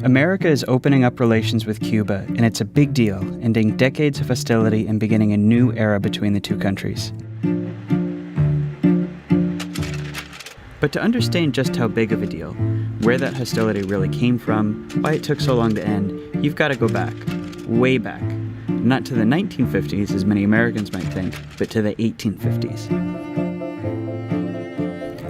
America is opening up relations with Cuba, and it's a big deal, ending decades of hostility and beginning a new era between the two countries. But to understand just how big of a deal, where that hostility really came from, why it took so long to end, you've got to go back, way back. Not to the 1950s, as many Americans might think, but to the 1850s.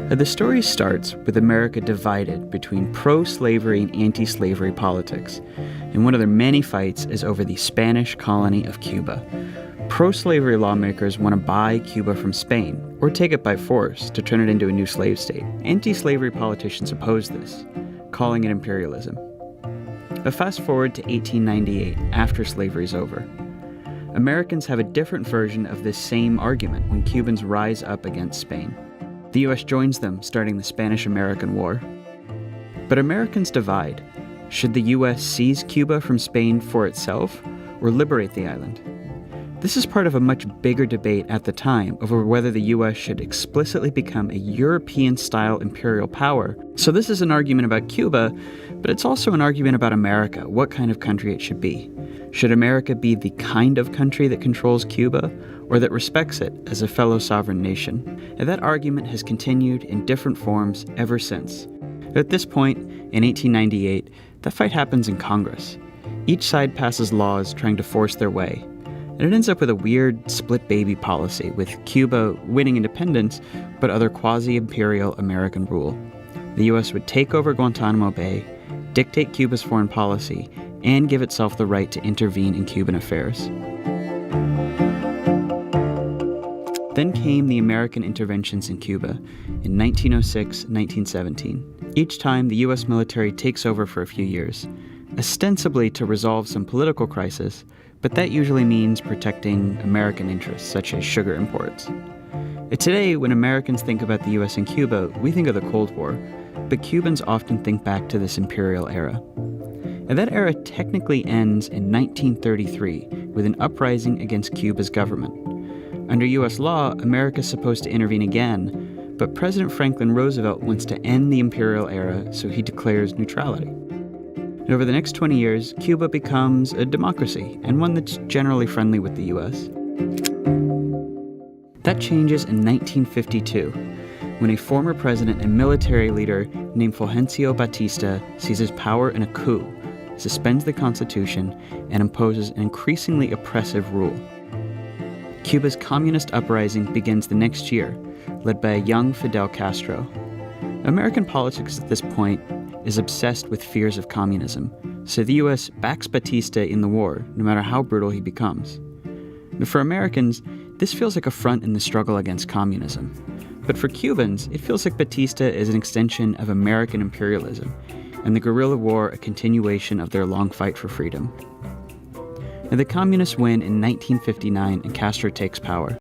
The story starts with America divided between pro-slavery and anti-slavery politics, and one of their many fights is over the Spanish colony of Cuba. Pro-slavery lawmakers want to buy Cuba from Spain, or take it by force to turn it into a new slave state. Anti-slavery politicians oppose this, calling it imperialism. But fast forward to 1898, after slavery's over. Americans have a different version of this same argument when Cubans rise up against Spain. The U.S. joins them, starting the Spanish-American War. But Americans divide. Should the U.S. seize Cuba from Spain for itself, or liberate the island? This is part of a much bigger debate at the time over whether the U.S. should explicitly become a European-style imperial power. So this is an argument about Cuba, but it's also an argument about America, what kind of country it should be. Should America be the kind of country that controls Cuba, or that respects it as a fellow sovereign nation? And that argument has continued in different forms ever since. At this point, in 1898, that fight happens in Congress. Each side passes laws trying to force their way. And it ends up with a weird split baby policy, with Cuba winning independence, but other quasi-imperial American rule. The U.S. would take over Guantanamo Bay, dictate Cuba's foreign policy, and give itself the right to intervene in Cuban affairs. Then came the American interventions in Cuba in 1906 and 1917. Each time, the U.S. military takes over for a few years, ostensibly to resolve some political crisis, but that usually means protecting American interests, such as sugar imports. Today, when Americans think about the U.S. and Cuba, we think of the Cold War, but Cubans often think back to this imperial era. And that era technically ends in 1933 with an uprising against Cuba's government. Under U.S. law, America is supposed to intervene again, but President Franklin Roosevelt wants to end the imperial era, so he declares neutrality. And over the next 20 years, Cuba becomes a democracy, and one that's generally friendly with the U.S. That changes in 1952, when a former president and military leader named Fulgencio Batista seizes power in a coup, suspends the Constitution, and imposes an increasingly oppressive rule. Cuba's communist uprising begins the next year, led by a young Fidel Castro. American politics at this point is obsessed with fears of communism, so the U.S. backs Batista in the war, no matter how brutal he becomes. But for Americans, this feels like a front in the struggle against communism. But for Cubans, it feels like Batista is an extension of American imperialism, and the guerrilla war a continuation of their long fight for freedom. And the communists win in 1959 and Castro takes power.